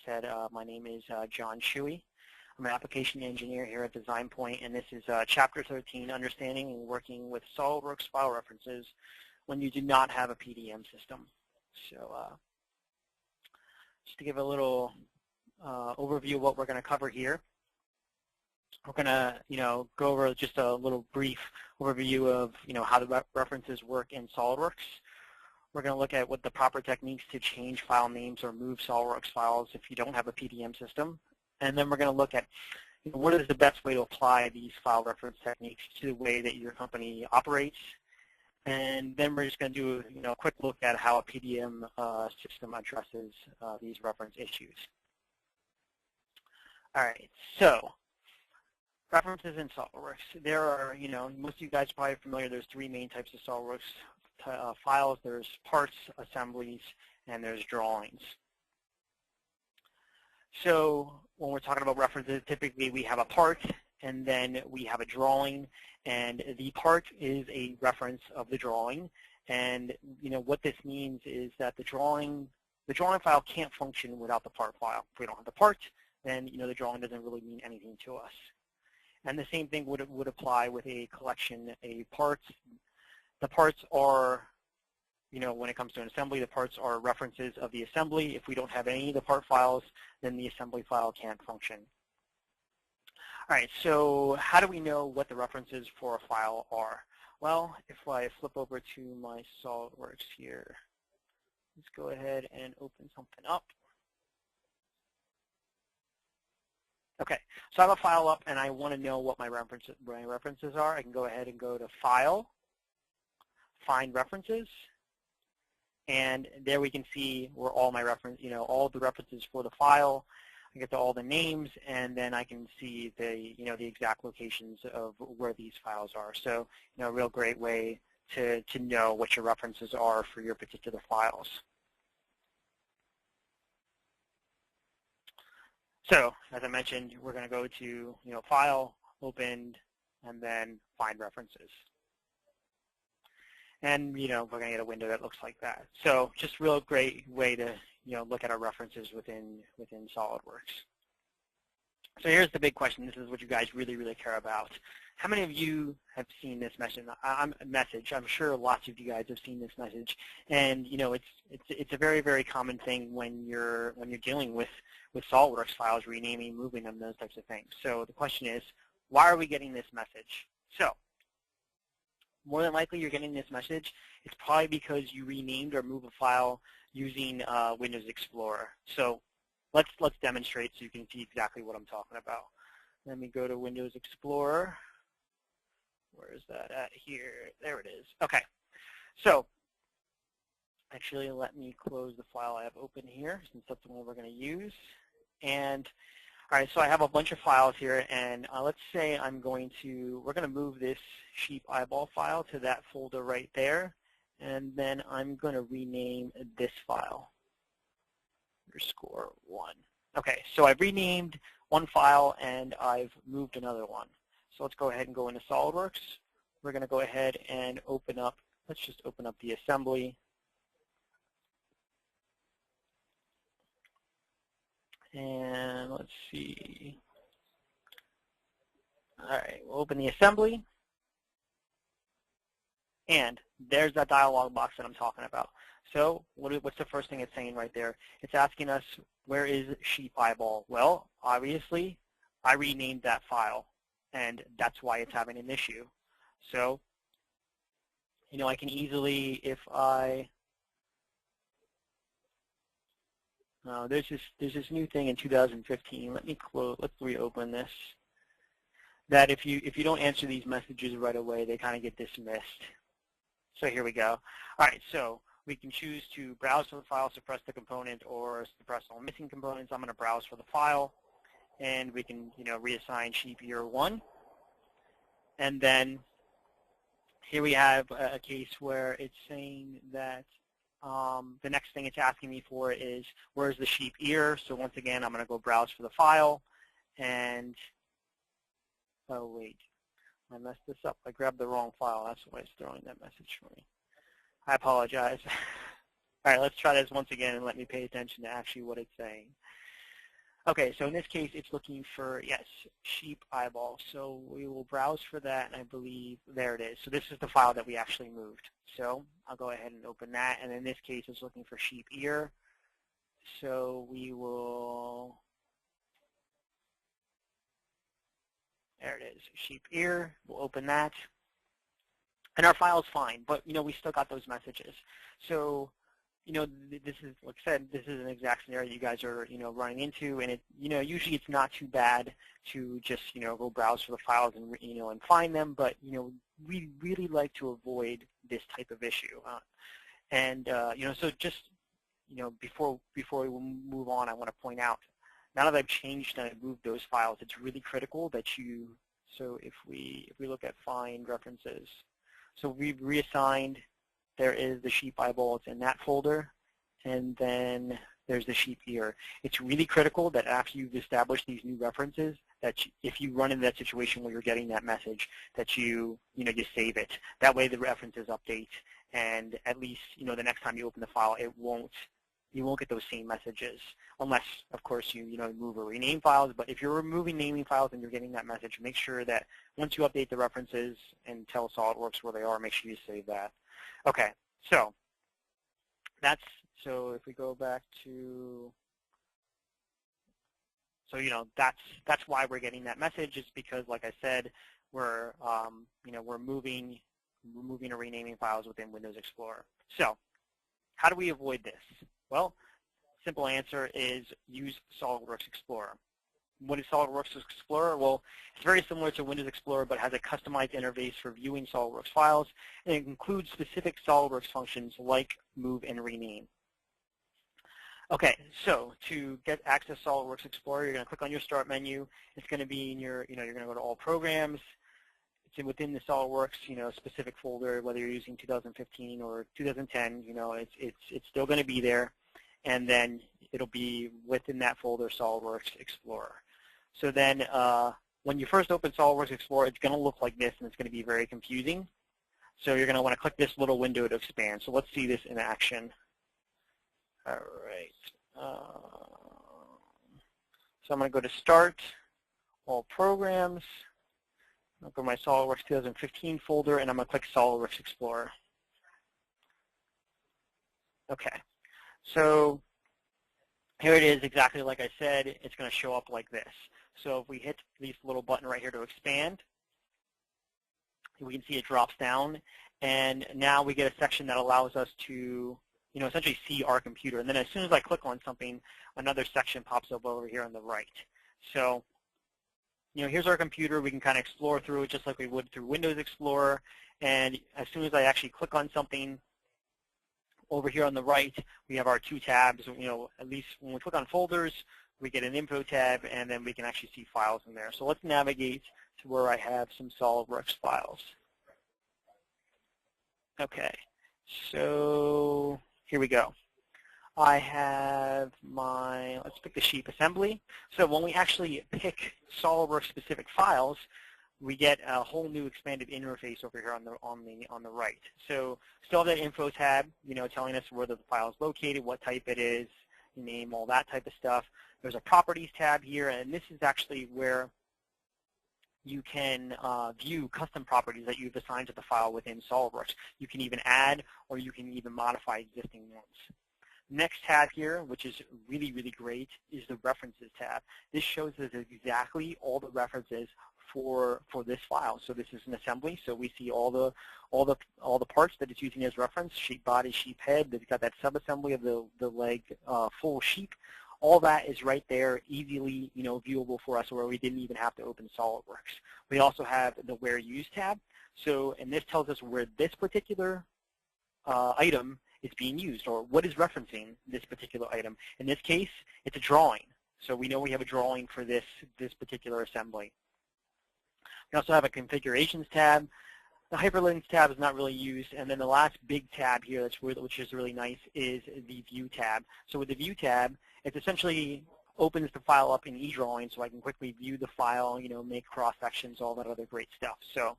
said, my name is John Shuey. I'm an application engineer here at DesignPoint, and this is Chapter 13, Understanding and Working with SolidWorks File References when you do not have a PDM system. So just to give a little overview of what we're going to cover here, we're going to go over just a little brief overview of how the references work in SolidWorks. We're going to look at what the proper techniques to change file names or move SolidWorks files if you don't have a PDM system. And then we're going to look at what is the best way to apply these file reference techniques to the way that your company operates. And then we're just going to do a quick look at how a PDM system addresses these reference issues. All right, so references in SolidWorks. There are, most of you guys are probably familiar, there's three main types of SolidWorks files. There's parts, assemblies, and there's drawings. So when we're talking about references, typically we have a part, and then we have a drawing, and the part is a reference of the drawing. And what this means is that the drawing file can't function without the part file. If we don't have the part, then the drawing doesn't really mean anything to us. And the same thing would apply with a collection, a parts. The parts are, when it comes to an assembly, the parts are references of the assembly. If we don't have any of the part files, then the assembly file can't function. All right, so how do we know what the references for a file are? Well, if I flip over to my SolidWorks here, let's go ahead and open something up. Okay, so I have a file up, and I want to know what my references are. I can go ahead and go to File, Find References, and there we can see where all my all the references for the file. I get to all the names, and then I can see the the exact locations of where these files are. So a real great way to know what your references are for your particular files. So as I mentioned, we're going to go to File, Open, and then Find References. And we're going to get a window that looks like that. So just real great way to look at our references within SolidWorks. So here's the big question. This is what you guys really care about. How many of you have seen this message? I'm sure lots of you guys have seen this message, and it's a very common thing when you're dealing with SolidWorks files, renaming, moving them, those types of things. So the question is, why are we getting this message? So more than likely you're getting this message. It's probably because you renamed or moved a file using Windows Explorer. So let's demonstrate so you can see exactly what I'm talking about. Let me go to Windows Explorer. Where is that at here? There it is. Okay. So actually, let me close the file I have open here, since that's the one we're going to use. And all right, so I have a bunch of files here, and let's say we're going to move this sheep eyeball file to that folder right there, and then I'm going to rename this file, _1. Okay, so I've renamed one file, and I've moved another one. So let's go ahead and go into SolidWorks. We're going to go ahead and let's just open up the assembly. And let's see. All right, we'll open the assembly. And there's that dialog box that I'm talking about. So what's the first thing it's saying right there? It's asking us, where is sheep eyeball? Well, obviously, I renamed that file, and that's why it's having an issue. So, I can easily, if there's this new thing in 2015. Let's reopen this. That if you don't answer these messages right away, they kind of get dismissed. So here we go. All right, so we can choose to browse for the file, suppress the component, or suppress all missing components. I'm going to browse for the file, and we can reassign sheep year 1. And then here we have a case where it's saying that the next thing it's asking me for is, where's the sheep ear? So once again, I'm going to go browse for the file, and oh wait, I messed this up. I grabbed the wrong file. That's why it's throwing that message for me. I apologize. All right, let's try this once again, and let me pay attention to actually what it's saying. Okay, so in this case, it's looking for, yes, sheep eyeball. So we will browse for that, and I believe there it is. So this is the file that we actually moved. So I'll go ahead and open that, and in this case, it's looking for sheep ear. So we will, there it is, sheep ear. We'll open that. And our file's fine, but, we still got those messages. So, this is, like I said, this is an exact scenario you guys are, running into, and it, usually it's not too bad to just, go browse for the files and, and find them, but, we really like to avoid this type of issue. So just, before we move on, I want to point out, now that I've changed and I've moved those files, it's really critical that so if we look at find references, so we've reassigned, there is the sheep eyeball, it's in that folder, and then there's the sheep ear. It's really critical that after you've established these new references, that if you run into that situation where you're getting that message, that you save it. That way the references update, and at least, the next time you open the file, you won't get those same messages, unless, of course, you move or rename files. But if you're removing naming files and you're getting that message, make sure that once you update the references and tell SolidWorks where they are, make sure you save that. Okay, so if we go back to, that's why we're getting that message. It's because, like I said, we're moving or renaming files within Windows Explorer. So how do we avoid this? Well, simple answer is use SolidWorks Explorer. What is SolidWorks Explorer? Well, it's very similar to Windows Explorer, but has a customized interface for viewing SolidWorks files, and it includes specific SolidWorks functions like move and rename. Okay, so to get access to SolidWorks Explorer, you're going to click on your Start menu. It's going to be in your, you're going to go to All Programs. It's within the SolidWorks, specific folder, whether you're using 2015 or 2010, it's still going to be there, and then it'll be within that folder, SolidWorks Explorer. So then when you first open SolidWorks Explorer, it's going to look like this, and it's going to be very confusing. So you're going to want to click this little window to expand. So let's see this in action. All right. So I'm going to go to Start, All Programs. I'll go to my SolidWorks 2015 folder, and I'm going to click SolidWorks Explorer. Okay. So here it is, exactly like I said. It's going to show up like this. So if we hit this little button right here to expand, we can see it drops down, and now we get a section that allows us to essentially see our computer. And then as soon as I click on something, another section pops up over here on the right. So here's our computer. We can kind of explore through it just like we would through Windows Explorer. And as soon as I actually click on something, over here on the right, we have our two tabs. At least when we click on folders, we get an info tab, and then we can actually see files in there. So let's navigate to where I have some SolidWorks files. Okay, so here we go. I have let's pick the sheep assembly. So when we actually pick SolidWorks specific files, we get a whole new expanded interface over here on the right. So still have that info tab, telling us where the file is located, what type it is, name, all that type of stuff. There's a properties tab here, and this is actually where you can view custom properties that you've assigned to the file within SolidWorks. You can even add, or you can even modify existing ones. Next tab here, which is really, really great, is the References tab. This shows us exactly all the references for this file. So this is an assembly, so we see all the parts that it's using as reference: sheep body, sheep head. They've got that subassembly of the leg, full sheep. All that is right there, easily viewable for us, where we didn't even have to open SolidWorks. We also have the Where Used tab. So, and this tells us where this particular item is being used, or what is referencing this particular item. In this case, it's a drawing. So we know we have a drawing for this particular assembly. We also have a Configurations tab. The Hyperlinks tab is not really used. And then the last big tab here, which is really nice, is the View tab. So with the View tab, it essentially opens the file up in eDrawing, so I can quickly view the file, make cross sections, all that other great stuff. So,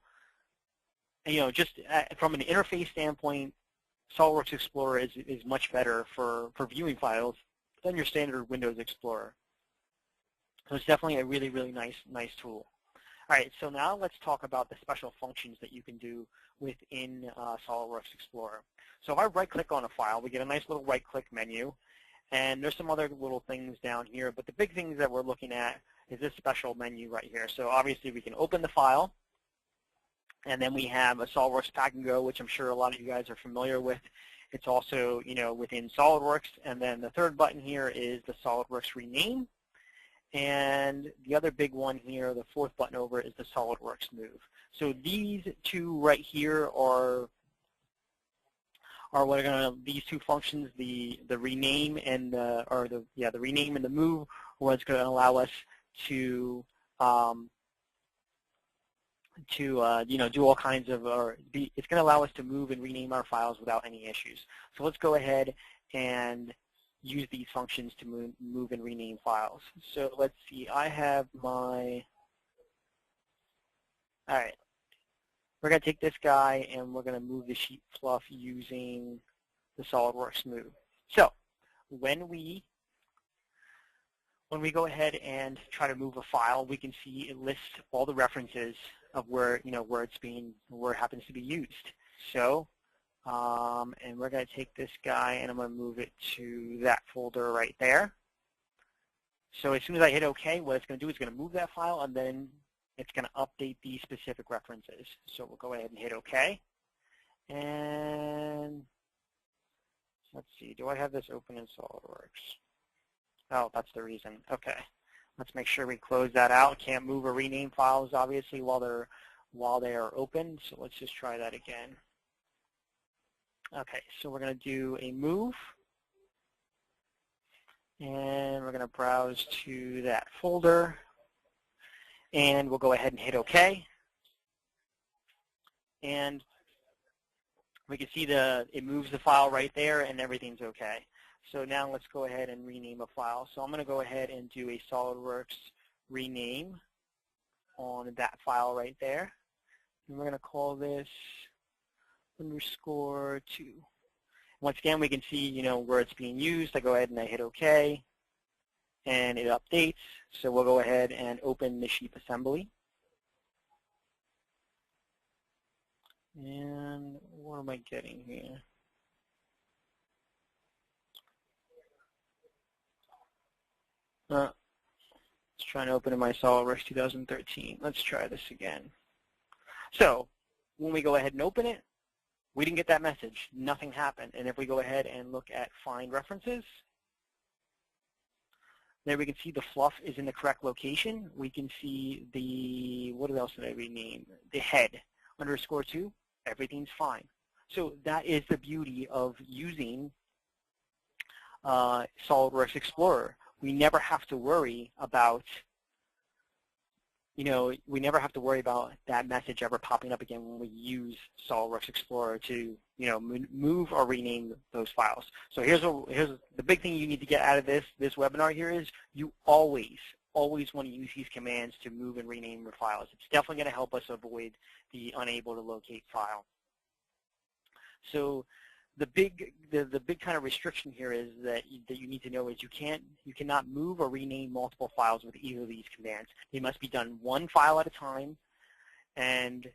just from an interface standpoint, SolidWorks Explorer is much better for viewing files than your standard Windows Explorer. So it's definitely a really, really nice tool. All right, so now let's talk about the special functions that you can do within SolidWorks Explorer. So if I right-click on a file, we get a nice little right-click menu, and there's some other little things down here, but the big things that we're looking at is this special menu right here. So obviously we can open the file, and then we have a SolidWorks Pack and Go, which I'm sure a lot of you guys are familiar with. It's also, within SolidWorks, and then the third button here is the SolidWorks Rename. And the other big one here, the fourth button over, is the SolidWorks Move. So these two right here are what are going to, these two functions, the rename and the rename and the move, what's going to allow us to do all kinds of, it's going to allow us to move and rename our files without any issues. So let's go ahead and use these functions to move and rename files. So let's see, I have all right, we're going to take this guy and we're going to move the sheet fluff using the SolidWorks Move. So when we go ahead and try to move a file, we can see it lists all the references of where it happens to be used. So and we're going to take this guy and I'm going to move it to that folder right there. So as soon as I hit OK, what it's going to do is going to move that file, and then it's going to update these specific references. So we'll go ahead and hit OK. And let's see, do I have this open in SolidWorks? Oh, that's the reason. OK. Let's make sure we close that out. Can't move or rename files, obviously, while they are open. So let's just try that again. Okay, so we're going to do a move, and we're going to browse to that folder, and we'll go ahead and hit OK. And we can see it moves the file right there, and everything's OK. So now let's go ahead and rename a file. So I'm going to go ahead and do a SolidWorks rename on that file right there. And we're going to call this _2. Once again, we can see, where it's being used. I go ahead and I hit OK, and it updates. So we'll go ahead and open the sheet assembly. And what am I getting here? Let's try and open in my SolidWorks 2013. Let's try this again. So when we go ahead and open it, we didn't get that message. Nothing happened. And if we go ahead and look at Find References, there we can see the fluff is in the correct location. We can see what else did I rename? The head, _2, everything's fine. So that is the beauty of using SolidWorks Explorer. We never have to worry about, that message ever popping up again when we use SolidWorks Explorer to, move or rename those files. So here's the big thing you need to get out of this webinar here is you always want to use these commands to move and rename your files. It's definitely going to help us avoid the unable to locate file. So the big kind of restriction here is that you need to know is you cannot move or rename multiple files with either of these commands. They must be done one file at a time, and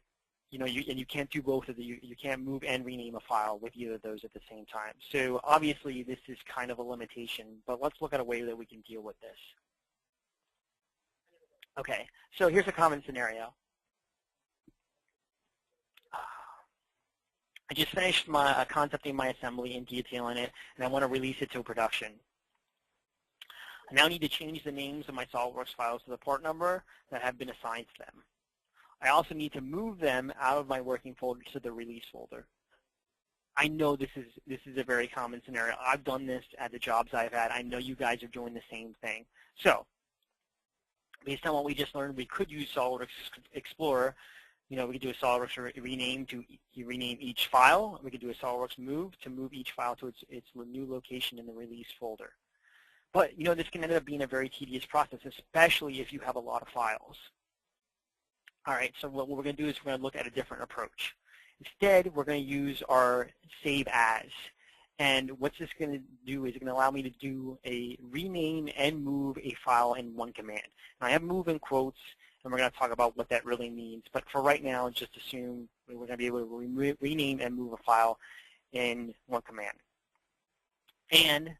you can't do both of you can't move and rename a file with either of those at the same time. So obviously this is kind of a limitation, but let's look at a way that we can deal with this. Okay, so here's a common scenario. I just finished concepting my assembly and detailing it, and I want to release it to production. I now need to change the names of my SolidWorks files to the part number that have been assigned to them. I also need to move them out of my working folder to the release folder. I know this is a very common scenario. I've done this at the jobs I've had. I know you guys are doing the same thing. So based on what we just learned, we could use SolidWorks Explorer. We could do a SolidWorks rename to rename each file. We could do a SolidWorks move to move each file to its new location in the release folder. But this can end up being a very tedious process, especially if you have a lot of files. All right, so what we're going to do is we're going to look at a different approach. Instead, we're going to use our Save As. And what's this going to do is it's going to allow me to do a rename and move a file in one command. And I have move in quotes, and we're going to talk about what that really means. But for right now, just assume we're going to be able to rename and move a file in one command. And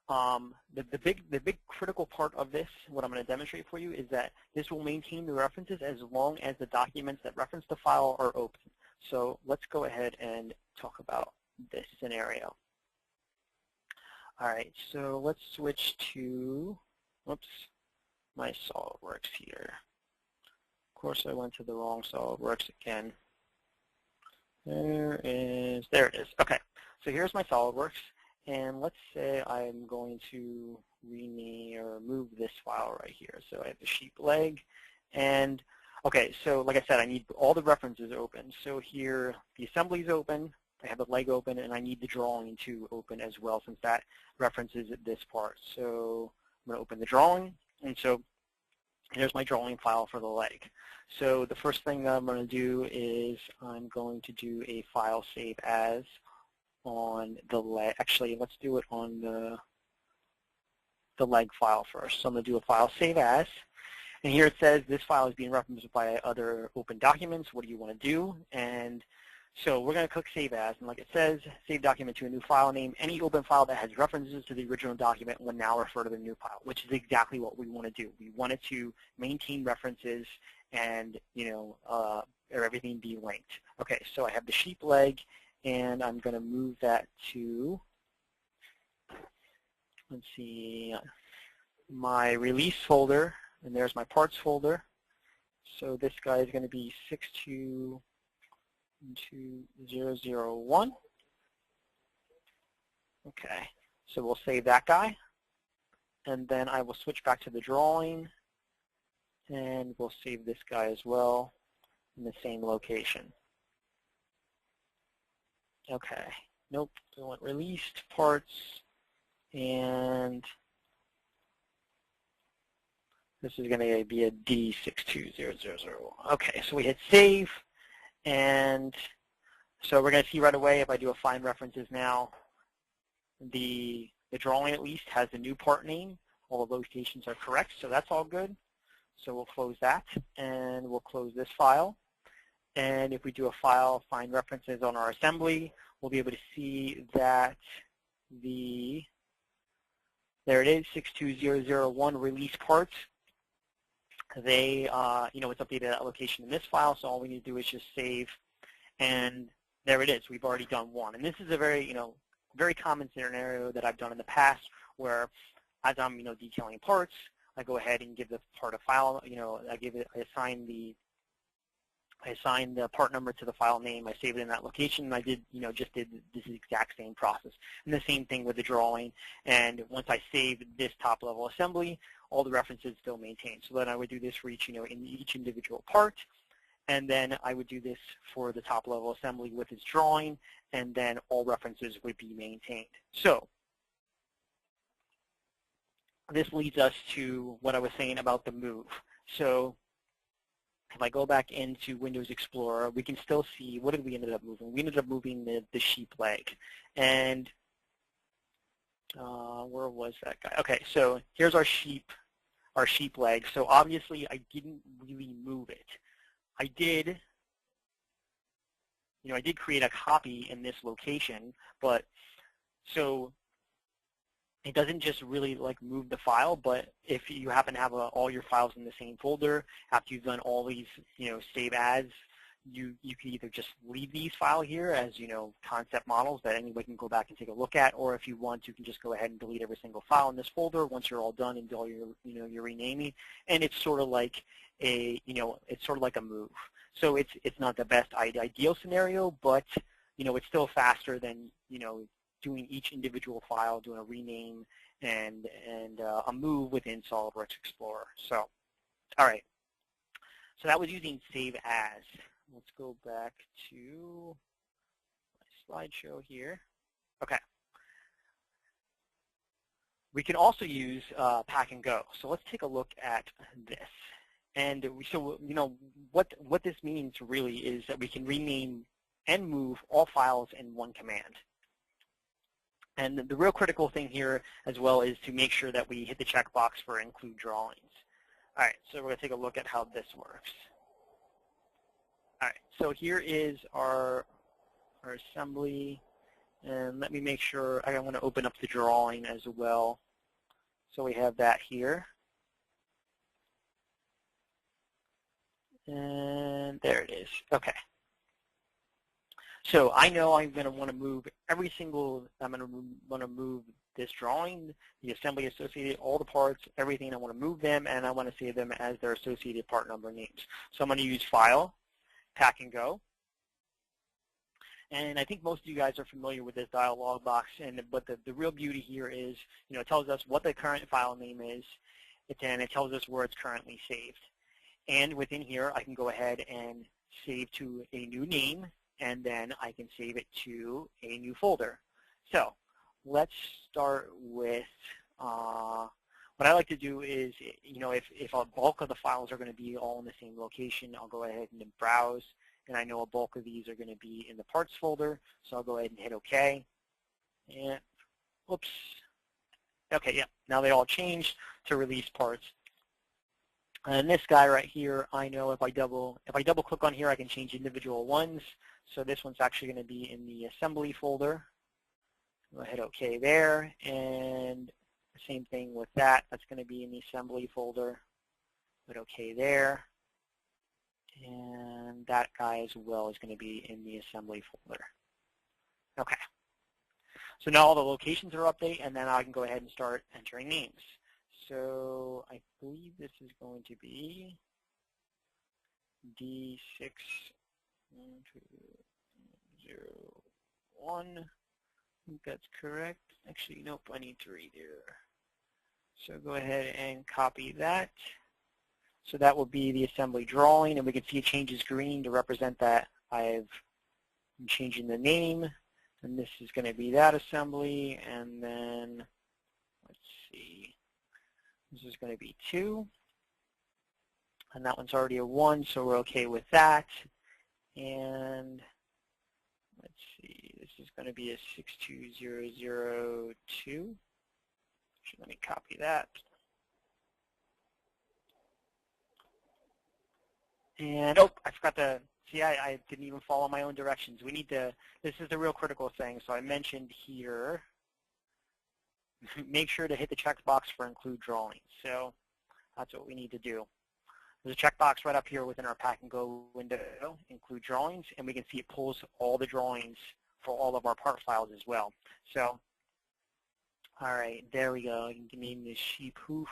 the big critical part of this, what I'm going to demonstrate for you, is that this will maintain the references as long as the documents that reference the file are open. So let's go ahead and talk about this scenario. All right, so let's switch to, whoops, my SolidWorks here. Of course, I went to the wrong SolidWorks again. There it is. Okay, so here's my SolidWorks, and let's say I'm going to rename or move this file right here. So I have the sheep leg, and okay, so like I said, I need all the references open. So here, the assembly is open. I have the leg open, and I need the drawing to open as well, since that references this part. So I'm going to open the drawing, and so here's my drawing file for the leg. So the first thing that I'm going to do is I'm going to do a file save as on the leg. Actually, let's do it on the leg file first. So I'm going to do a file save as, and here it says this file is being referenced by other open documents. What do you want to do? And so we're going to click Save As, and like it says, save document to a new file name. Any open file that has references to the original document will now refer to the new file, which is exactly what we want to do. We want it to maintain references and, everything be linked. Okay, so I have the sheep leg, and I'm going to move that to, let's see, my release folder, and there's my parts folder. So this guy is going to be 62001. Okay, so we'll save that guy, and then I will switch back to the drawing, and we'll save this guy as well in the same location. Okay, nope, we want released parts, and this is going to be a D6200001. Okay, so we hit save. And so we're going to see right away, if I do a find references now, the drawing at least has the new part name. All the locations are correct, so that's all good. So we'll close that, and we'll close this file. And if we do a file find references on our assembly, we'll be able to see that there it is, 62001 release parts. They, it's updated that location in this file, so all we need to do is just save, and there it is. We've already done one. And this is a very, very common scenario that I've done in the past, where as I'm, detailing parts, I go ahead and give the part a file, I assign the part number to the file name, I save it in that location, and I did, just did this exact same process. And the same thing with the drawing. And once I save this top level assembly, all the references still maintained. So then I would do this for each, in each individual part, and then I would do this for the top level assembly with its drawing, and then all references would be maintained. So this leads us to what I was saying about the move. So if I go back into Windows Explorer, we can still see, what did we end up moving? We ended up moving the sheep leg. And where was that guy? Okay, so here's our sheep leg. So obviously I didn't really move it. I did create a copy in this location, but so it doesn't just really move the file, but if you happen to have all your files in the same folder, after you've done all these, save as, you can either just leave these files here as, concept models that anyone can go back and take a look at, or if you want, you can just go ahead and delete every single file in this folder once you're all done and do all your, your renaming. And it's sort of like a, it's sort of like a move. So it's not the best ideal scenario, but, it's still faster than, doing each individual file, doing a rename and a move within SolidWorks Explorer. So, all right. So that was using Save As. Let's go back to my slideshow here. Okay. We can also use Pack and Go. So let's take a look at this. And so, what this means really is that we can rename and move all files in one command. And the real critical thing here as well is to make sure that we hit the checkbox for include drawings. All right, so we're going to take a look at how this works. All right, so here is our assembly. And let me make sure, I want to open up the drawing as well. So we have that here. And there it is. Okay. So I know I'm going to want to move I'm going to want to move this drawing, the assembly associated, all the parts, everything. I want to move them, and I want to save them as their associated part number names. So I'm going to use File, Pack and Go. And I think most of you guys are familiar with this dialog box, but the real beauty here is, it tells us what the current file name is, and it tells us where it's currently saved. And within here, I can go ahead and save to a new name, and then I can save it to a new folder. So let's start with, what I like to do is, if a bulk of the files are going to be all in the same location, I'll go ahead and browse. And I know a bulk of these are going to be in the parts folder, so I'll go ahead and hit OK. And, oops. Okay, yeah, now they all changed to release parts. And this guy right here, I know if I double click on here, I can change individual ones. So this one's actually going to be in the assembly folder. I'll hit OK there, and the same thing with that. That's going to be in the assembly folder. Hit OK there. And that guy as well is going to be in the assembly folder. Okay. So now all the locations are updated, and then I can go ahead and start entering names. So I believe this is going to be D61201. I think that's correct. Actually, nope, I need to redo. So go ahead and copy that. So that will be the assembly drawing, and we can see it changes green to represent that I'm changing the name. And this is going to be that assembly, and then let's see, this is going to be 2, and that one's already a 1, so we're okay with that. And let's see, this is going to be a 62002. So let me copy that. And, oh, I forgot to, see, I didn't even follow my own directions. We need to, this is the real critical thing. So I mentioned here, make sure to hit the checkbox for include drawings. So that's what we need to do. There's a checkbox right up here within our Pack and Go window, include drawings, and we can see it pulls all the drawings for all of our part files as well. So, all right, there we go. You can name this sheep hoof.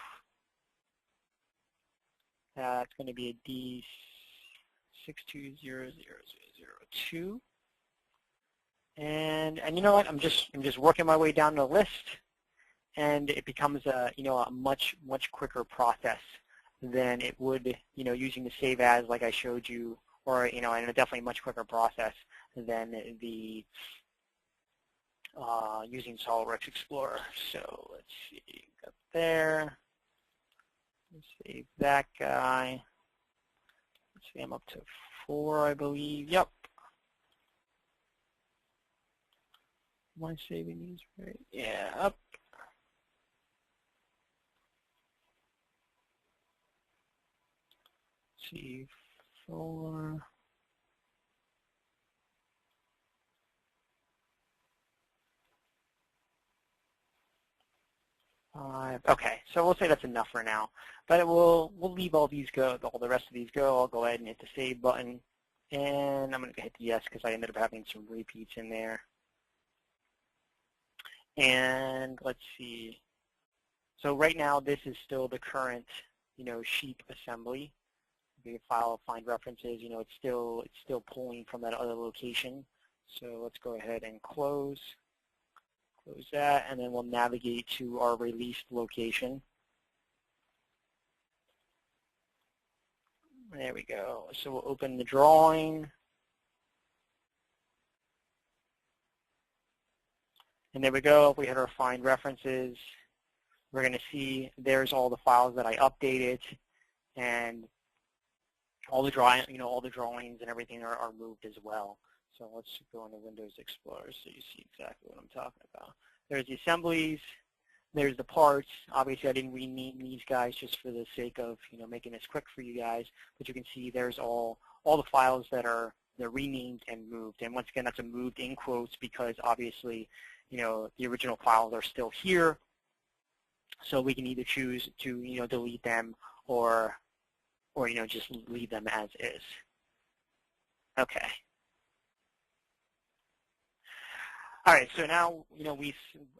That's going to be a D6200002. And you know what? I'm just working my way down the list, and it becomes a a much quicker process than it would using the save as like I showed you, or and a definitely much quicker process than the using SolidWorks Explorer. So let's see, got there. Let's save that guy. Let's see, I'm up to 4, I believe. Yep. Am I saving these right? Yeah, up. Let's see, 4. Okay, so we'll say that's enough for now. But we'll leave all these go, all the rest of these go. I'll go ahead and hit the save button, and I'm going to hit the yes because I ended up having some repeats in there. And let's see. So right now, this is still the current, sheep assembly. The file find references. It's still pulling from that other location. So let's go ahead and close that, and then we'll navigate to our released location. There we go. So we'll open the drawing. And there we go. If we hit our find references, we're going to see there's all the files that I updated, and all the all the drawings and everything are moved as well. So let's go into Windows Explorer so you see exactly what I'm talking about. There's the assemblies. There's the parts. Obviously, I didn't rename these guys just for the sake of making this quick for you guys. But you can see there's all the files that are renamed and moved. And once again, that's a moved in quotes because obviously, the original files are still here. So we can either choose to delete them or just leave them as is. Okay. All right, so now,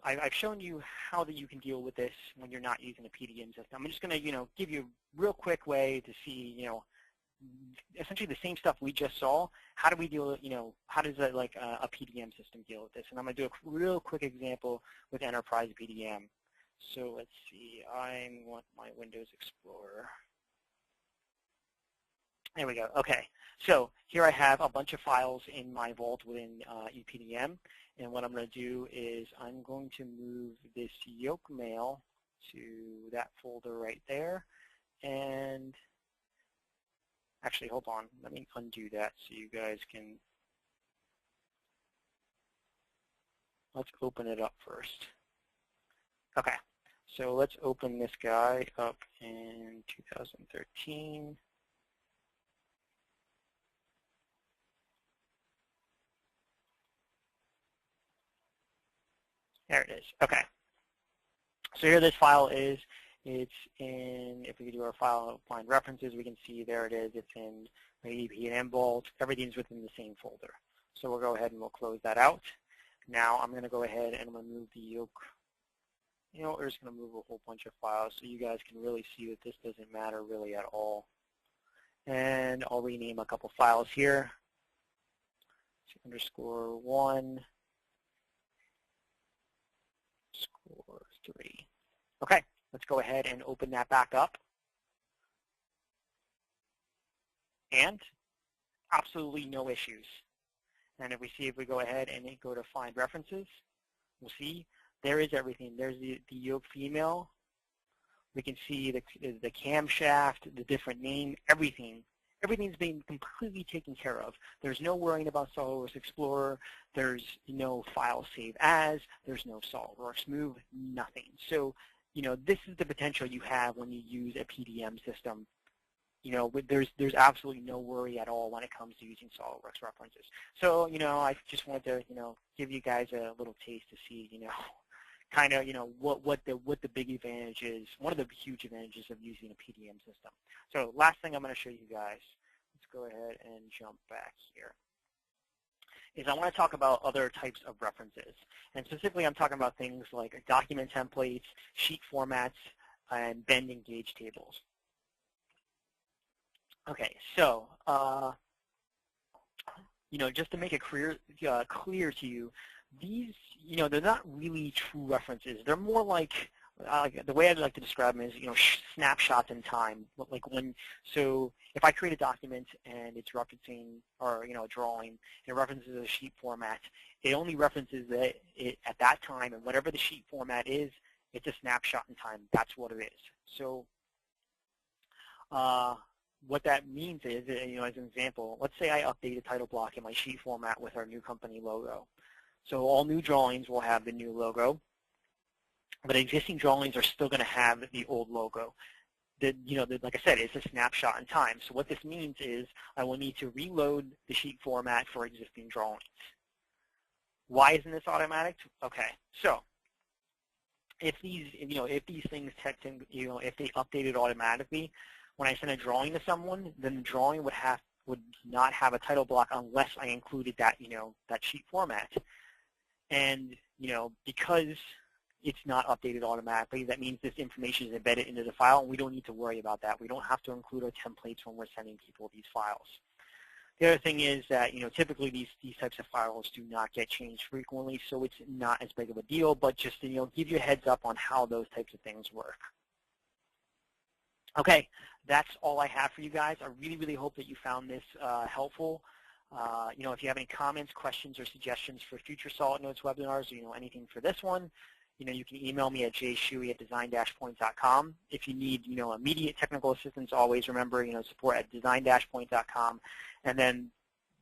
I've shown you how that you can deal with this when you're not using a PDM system. I'm just going to, give you a real quick way to see, essentially the same stuff we just saw. How do we deal with, how does a PDM system deal with this? And I'm going to do a real quick example with Enterprise PDM. So let's see, I want my Windows Explorer. There we go. Okay, so here I have a bunch of files in my vault within ePDM. And what I'm going to do is I'm going to move this yoke mail to that folder right there. And actually, hold on. Let me undo that so you guys can. Let's open it up first. Okay, so let's open this guy up in 2013. There it is. Okay. So here this file is. It's in, if we do our file find references, we can see there it is. It's in my ePDM vault. Everything's within the same folder. So we'll go ahead and we'll close that out. Now I'm going to go ahead and I'm going to move the yoke. We're just going to move a whole bunch of files so you guys can really see that this doesn't matter really at all. And I'll rename a couple files here. _1. _3. Okay, let's go ahead and open that back up. And absolutely no issues. And if we go ahead and go to find references, we'll see there is everything. There's the yoke female. We can see the camshaft, the different name, everything. Everything's being completely taken care of. There's no worrying about SolidWorks Explorer. There's no file save as. There's no SolidWorks move, nothing. So, this is the potential you have when you use a PDM system. There's absolutely no worry at all when it comes to using SolidWorks references. So, I just wanted to, give you guys a little taste to see, kind of, what the big advantage is, one of the huge advantages of using a PDM system. So last thing I'm going to show you guys, let's go ahead and jump back here, is I want to talk about other types of references. And specifically, I'm talking about things like document templates, sheet formats, and bend and gauge tables. Okay, so, just to make it clear to you, these, they're not really true references. They're more like the way I'd like to describe them is, snapshots in time. So if I create a document and it's referencing, or, a drawing, it references a sheet format, it only references it at that time, and whatever the sheet format is, it's a snapshot in time. That's what it is. So what that means is, as an example, let's say I update a title block in my sheet format with our new company logo. So all new drawings will have the new logo, but existing drawings are still going to have the old logo. Like I said, it's a snapshot in time. So what this means is I will need to reload the sheet format for existing drawings. Why isn't this automatic? Okay, so if these things if they updated automatically, when I send a drawing to someone, then the drawing would not have a title block unless I included that that sheet format. And because it's not updated automatically, that means this information is embedded into the file, and we don't need to worry about that. We don't have to include our templates when we're sending people these files. The other thing is that typically these types of files do not get changed frequently, so it's not as big of a deal. But just to give you a heads up on how those types of things work. Okay, that's all I have for you guys. I really, really hope that you found this helpful. If you have any comments, questions, or suggestions for future SolidNotes webinars, or anything for this one, you can email me at jshuey@design-point.com. If you need, immediate technical assistance, always remember, support at design-point.com. And then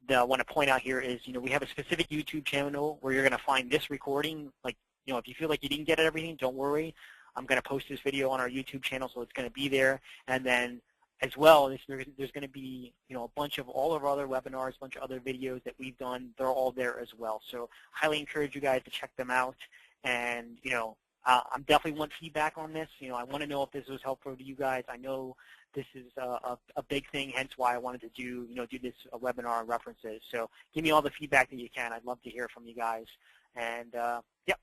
I want to point out here is, we have a specific YouTube channel where you're going to find this recording like if you feel like you didn't get everything, don't worry. I'm going to post this video on our YouTube channel, so it's going to be there. And then as well, there's going to be, a bunch of all of our other webinars, a bunch of other videos that we've done. They're all there as well. So highly encourage you guys to check them out. And, I'm definitely want feedback on this. I want to know if this was helpful to you guys. I know this is a big thing, hence why I wanted to do this webinar on references. So give me all the feedback that you can. I'd love to hear from you guys. And, yep,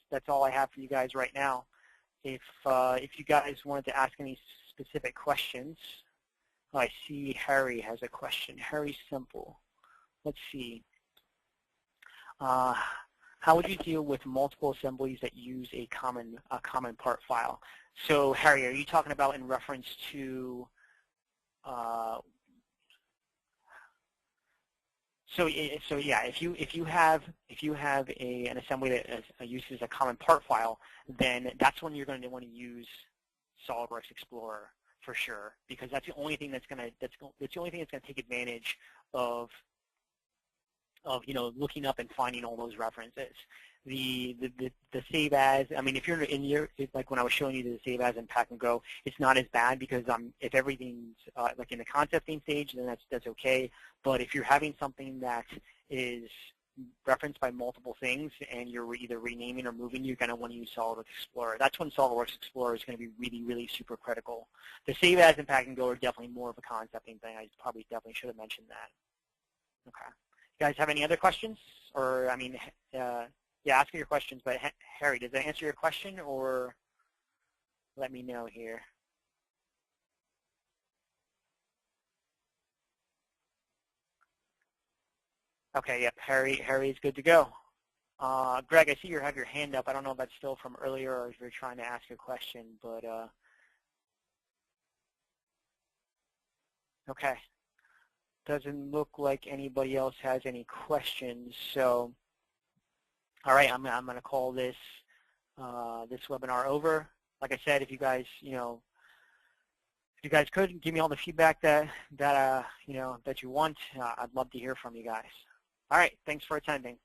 that's all I have for you guys right now. If you guys wanted to ask any specific questions, I see Harry has a question. Harry Simple. Let's see. How would you deal with multiple assemblies that use a common part file? So Harry, are you talking about in reference to So yeah, if you have an assembly that uses a common part file, then that's when you're going to want to use SolidWorks Explorer for sure, because that's the only thing that's going to take advantage of looking up and finding all those references. The save as, I mean, if you're like when I was showing you the save as and pack and go, it's not as bad because if everything's like in the concepting stage, then that's okay. But if you're having something that is referenced by multiple things and you're either renaming or moving, you're going to want to use SolidWorks Explorer. That's when SolidWorks Explorer is going to be really, really super critical. The save as and pack and go are definitely more of a concepting thing. I definitely should have mentioned that. Okay. You guys have any other questions? Or, I mean, yeah, ask me your questions, but Harry, does that answer your question, or let me know here? Okay, yep, Harry is good to go. Greg, I see you have your hand up. I don't know if that's still from earlier or if you're trying to ask a question, but okay. Doesn't look like anybody else has any questions, so all right, I'm going to call this this webinar over. Like I said, if you guys could give me all the feedback that you want, I'd love to hear from you guys. All right, thanks for attending.